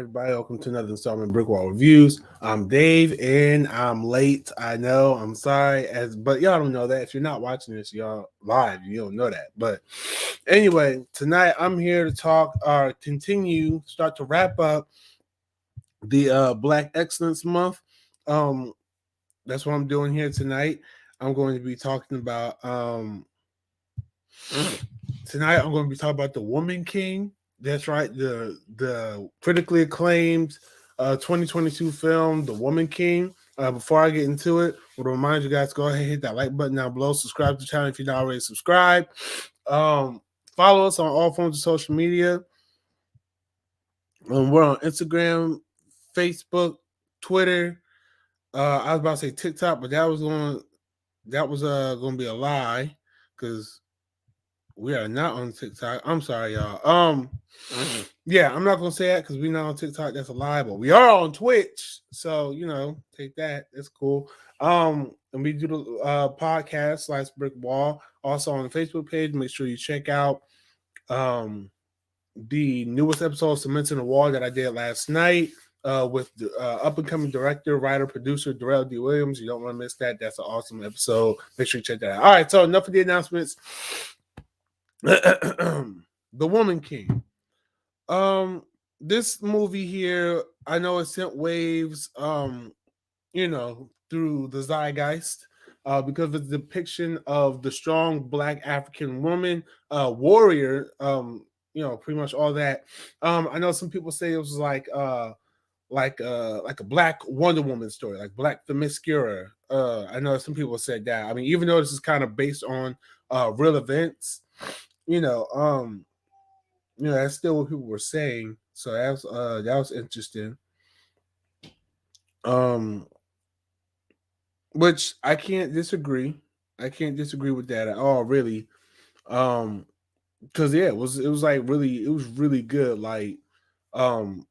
everybody? Welcome to another installment of BrickWall Reviews. I'm Dave, and I'm late. I know. I'm sorry, but y'all don't know that. If you're not watching this, y'all live, you don't know that. But anyway, tonight I'm here to talk or start to wrap up the Black Excellence Month. Um, that's what I'm doing here tonight. I'm going to be talking about tonight. I'm going to be talking about the Woman King. That's right, the critically acclaimed 2022 film, The Woman King. Before I get into it, I would remind you guys, go ahead and hit that like button down below. Subscribe to the channel if you're not already subscribed. Follow us on all forms of social media. We're on Instagram, Facebook, Twitter. I was about to say TikTok, but that was going to be a lie because we are not on TikTok. I'm sorry, y'all. Yeah, I'm not gonna say that because we're not on TikTok. That's a lie, but we are on Twitch. So take that. That's cool. And we do the podcast / BrickWall. Also on the Facebook page. Make sure you check out the newest episode of Cements in the Wall that I did last night with the up and coming director, writer, producer Darrell D. Williams. You don't want to miss that. That's an awesome episode. Make sure you check that out. All right, so enough of the announcements. The Woman King. This movie here, I know it sent waves, through the zeitgeist, because of the depiction of the strong Black African woman, warrior, pretty much all that. I know some people say it was like a Black Wonder Woman story, like Black Themyscira. I know some people said that. I mean, even though this is kind of based on real events, that's still what people were saying. So that was interesting. Which I can't disagree. I can't disagree with that at all, really. Because it was really good. Like, the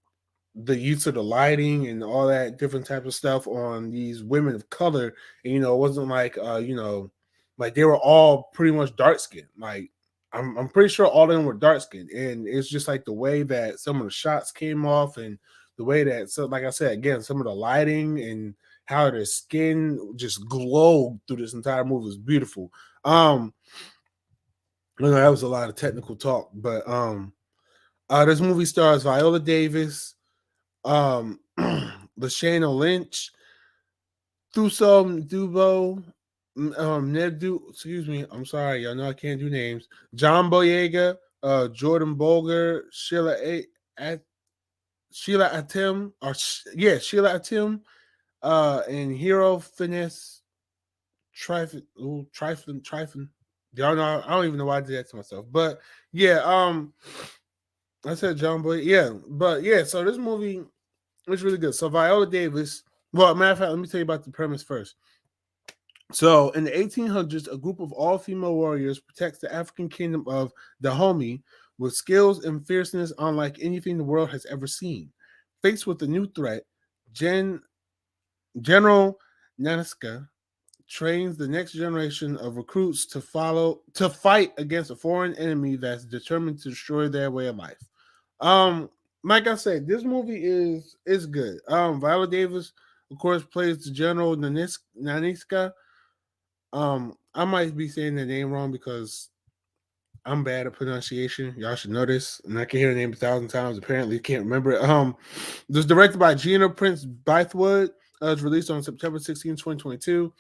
use of the lighting and all that different type of stuff on these women of color. And, it wasn't like like they were all pretty much dark skinned. Like, I'm pretty sure all of them were dark skinned, and it's just like the way that some of the shots came off, and the way that, so like I said again, some of the lighting and how their skin just glowed through this entire movie was beautiful. I know that was a lot of technical talk, but this movie stars Viola Davis, Lashana Lynch, Thuso Dubo, excuse me, I'm sorry, y'all know I can't do names. John Boyega, Jordan Bolger, Sheila Atim, Sheila Atim, and Hero Finesse Trifling. Y'all know, I don't even know why I did that to myself, but yeah, I said John Boy, yeah, but yeah, so this movie is really good. So Viola Davis, well, matter of fact, let me tell you about the premise first. So, in the 1800s, a group of all-female warriors protects the African kingdom of Dahomey with skills and fierceness unlike anything the world has ever seen. Faced with a new threat, General Naniska trains the next generation of recruits to fight against a foreign enemy that's determined to destroy their way of life. Like I said, this movie is good. Viola Davis, of course, plays the General Naniska. I might be saying the name wrong because I'm bad at pronunciation. Y'all should know this, and I can hear the name 1,000 times. Apparently, can't remember it. It was directed by Gina Prince Bythewood. It was released on September 16, 2022.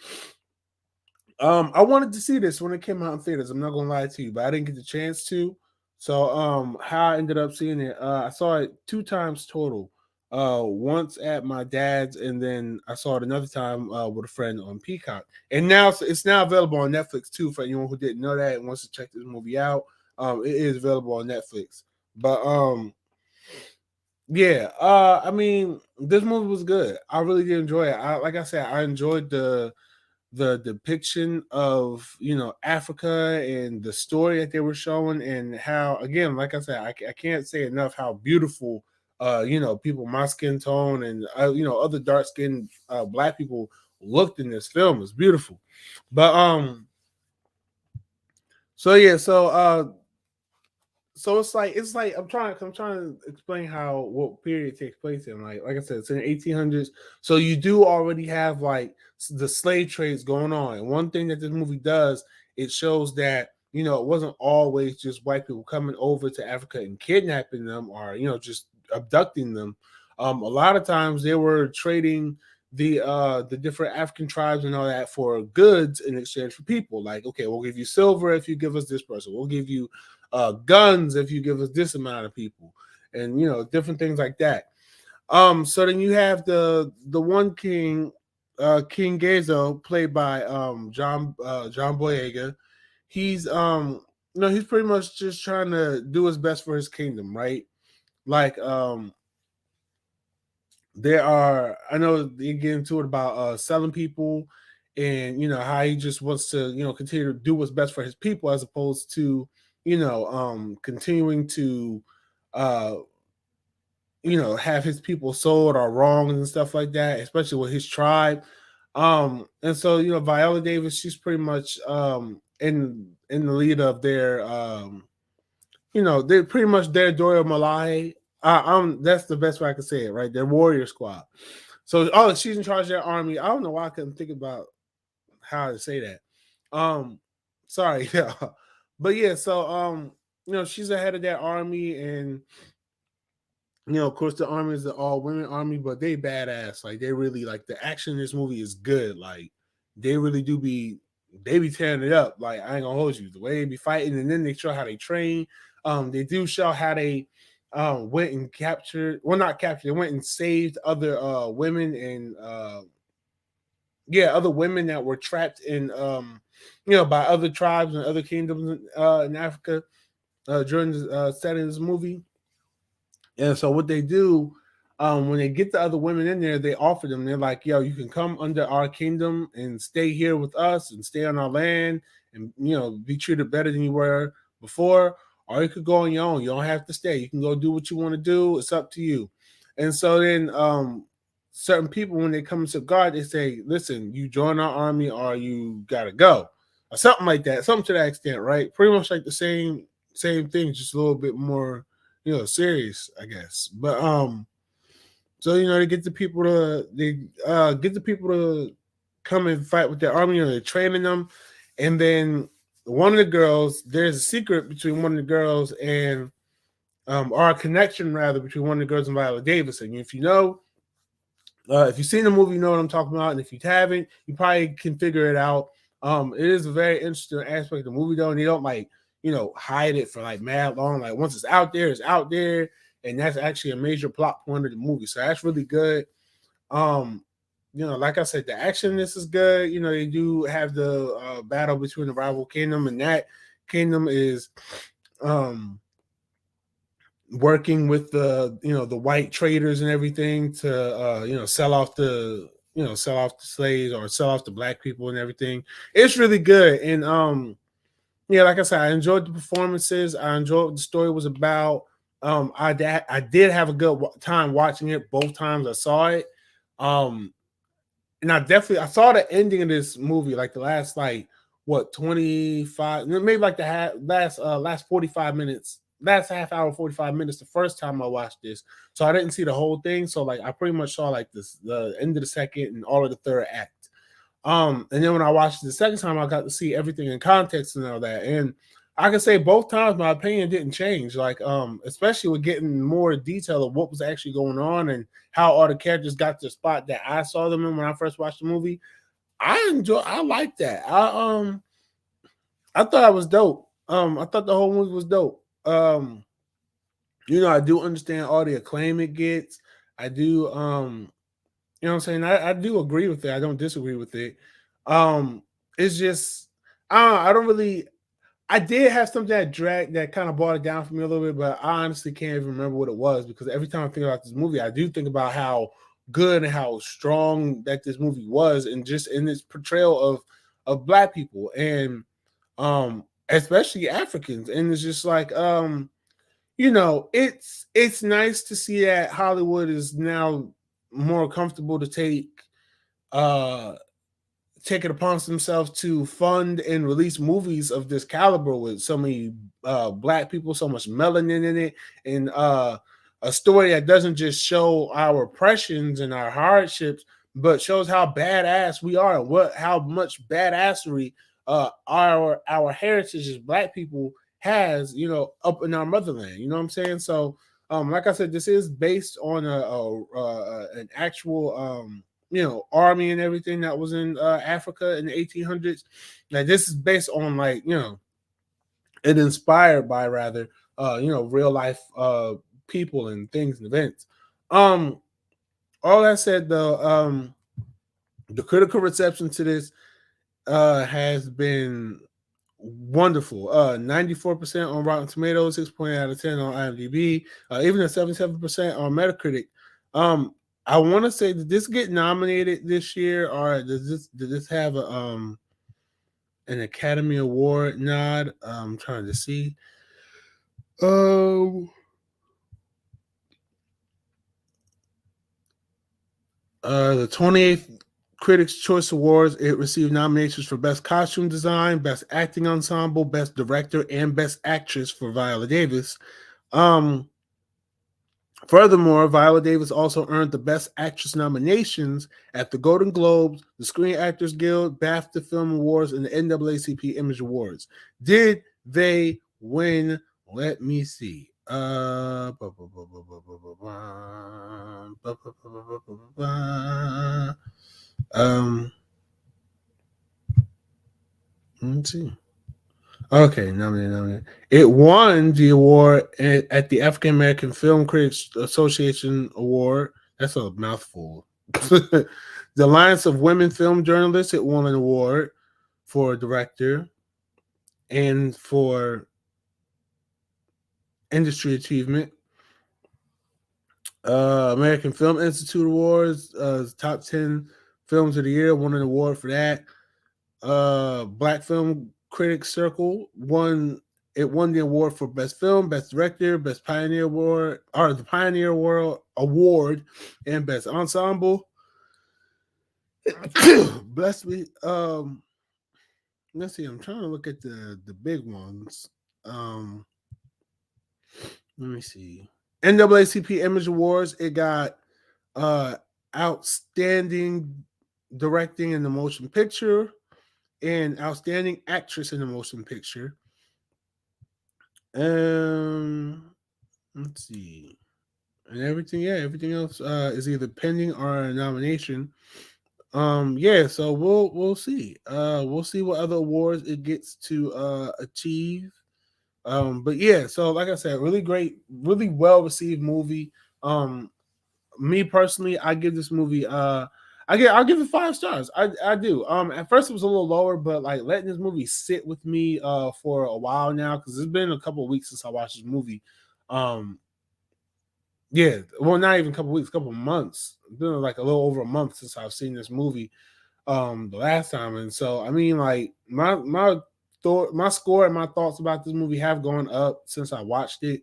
I wanted to see this when it came out in theaters. I'm not gonna lie to you, but I didn't get the chance to. So, how I ended up seeing it, I saw it 2 times total. Once at my dad's, and then I saw it another time with a friend on Peacock. And now it's now available on Netflix too. For anyone who didn't know that and wants to check this movie out, it is available on Netflix. But yeah, I mean, this movie was good. I really did enjoy it. Like I said, I enjoyed the depiction of Africa and the story that they were showing, and how, again, like I said, I can't say enough how beautiful people my skin tone and other dark skinned Black people looked in this film. It's beautiful. But so so it's like I'm trying to explain how what period it takes place in. Like I said, it's in the 1800s. So you do already have like the slave trades going on. And one thing that this movie does, it shows that it wasn't always just white people coming over to Africa and kidnapping them or just abducting them. A lot of times they were trading the different African tribes and all that for goods in exchange for people. Like, okay, we'll give you silver if you give us this person. We'll give you guns if you give us this amount of people, and different things like that. So then you have the one king, King Gezo, played by John Boyega. He's he's pretty much just trying to do his best for his kingdom, right? Like there are I know they get into it about selling people, and how he just wants to continue to do what's best for his people as opposed to continuing to uh have his people sold or wronged and stuff like that, especially with his tribe. And so Viola Davis, she's pretty much in the lead of their they're pretty much their Dora Malahi. That's the best way I can say it, right? Their warrior squad. So, she's in charge of their army. I don't know why I couldn't think about how to say that. Sorry, yeah, but yeah. So, she's ahead of that army, and of course, the army is the all women army, but they badass. Like they really like the action in this movie is good. Like they really do they be tearing it up. Like I ain't gonna hold you, the way they be fighting, and then they show how they train. They do show how they went and captured, well, not captured, they went and saved other women and other women that were trapped in by other tribes and other kingdoms in Africa during the setting of this movie. And so what they do, when they get the other women in there, they offer them. They're like, "Yo, you can come under our kingdom and stay here with us and stay on our land, and be treated better than you were before, or you could go on your own. You don't have to stay. You can go do what you want to do. It's up to you." And so then, certain people, when they come to guard, they say, "Listen, you join our army, or you gotta go," or something like that, something to that extent, right? Pretty much like the same thing, just a little bit more serious, I guess. But so they get the people to come and fight with their army, they're training them, and then one of the girls, there's a secret between one of the girls and or a connection rather between one of the girls and Viola Davis. And if you've seen the movie, you know what I'm talking about, and if you haven't, you probably can figure it out. It is a very interesting aspect of the movie, though, and they don't hide it for like mad long. Like once it's out there, and that's actually a major plot point of the movie. So that's really good. Like I said, the action in this is good. They do have the battle between the rival kingdom, and that kingdom is working with the white traders and everything to sell off the slaves or sell off the black people and everything. It's really good. And yeah, like I said, I enjoyed the performances. I enjoyed what the story was about. I did have a good time watching it both times I saw it. And I saw the ending of this movie, like the last 25, maybe like the last 45 minutes, last half hour 45 minutes the first time I watched this. So I didn't see the whole thing. So like I pretty much saw like the end of the second and all of the third act. And then when I watched it the second time, I got to see everything in context and all that. And I can say both times my opinion didn't change. Like, especially with getting more detail of what was actually going on and how all the characters got to the spot that I saw them in when I first watched the movie. I like that. I thought I was dope. I thought the whole movie was dope. I do understand all the acclaim it gets. I do you know what I'm saying? I do agree with it. I don't disagree with it. It's just I don't really. I did have something that kind of brought it down for me a little bit, but I honestly can't even remember what it was because every time I think about this movie, I do think about how good and how strong that this movie was, and just in its portrayal of black people and especially Africans. And it's just like it's nice to see that Hollywood is now more comfortable to take uh take it upon themselves to fund and release movies of this caliber with so many black people, so much melanin in it, and a story that doesn't just show our oppressions and our hardships, but shows how badass we are and what how much badassery our heritage as black people has, you know, up in our motherland. You know what I'm saying? So, like I said, this is based on an actual you know, army and everything that was in Africa in the 1800s. Now this is based on, like, you know, it inspired by rather you know, real life people and things and events. Um all that said though, the critical reception to this has been wonderful. 94% on Rotten Tomatoes, 6.8 out of 10 on IMDb, even a 77% on Metacritic. Um, I want to say, did this get nominated this year, or did this have a an Academy Award nod? I'm trying to see. Um, the 28th Critics' Choice Awards. It received nominations for Best Costume Design, Best Acting Ensemble, Best Director, and Best Actress for Viola Davis. Um, Furthermore, Viola Davis also earned the Best Actress nominations at the Golden Globes, the Screen Actors Guild, BAFTA Film Awards, and the NAACP Image Awards. Did they win? Let me see. Let's see. Okay, nominated. It won the award at the African American Film Critics Association Award. That's a mouthful. The Alliance of Women Film Journalists. It won an award for director and for industry achievement. American Film Institute Awards, top 10 films of the year, won an award for that. Black Film Critics Circle won. It won the award for Best Film, Best Director, Best Pioneer Award, or the Pioneer World Award, and Best Ensemble. Bless me. Let's see. I'm trying to look at the big ones. Let me see. NAACP Image Awards. It got uh outstanding directing in the motion picture and outstanding actress in the motion picture. Let's see. And everything, yeah, everything else is either pending or a nomination. Yeah, so we'll see. We'll see what other awards it gets to achieve. But yeah, so like I said, really great, really well received movie. Me personally, I give this movie I'll give it 5 stars. I do. At first it was a little lower, but like letting this movie sit with me for a while now, because it's been a couple of weeks since I watched this movie. Um yeah, well, not even a couple of weeks, a couple of months. It's been like a little over a month since I've seen this movie the last time. And so I mean, like my score and my thoughts about this movie have gone up since I watched it.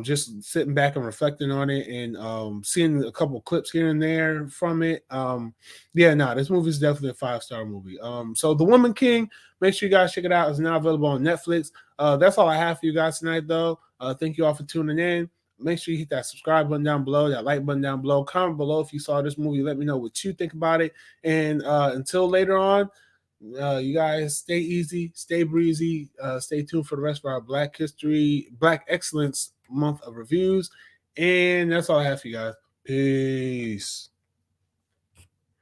Just sitting back and reflecting on it, and seeing a couple clips here and there from it. Yeah, no, this movie is definitely a 5-star movie. So The Woman King, make sure you guys check it out. It's now available on Netflix. That's all I have for you guys tonight, though. Thank you all for tuning in. Make sure you hit that subscribe button down below, that like button down below. Comment below if you saw this movie. Let me know what you think about it. And until later on, you guys stay easy, stay breezy, stay tuned for the rest of our Black History, Black Excellence month of reviews. And that's all I have for you guys. Peace.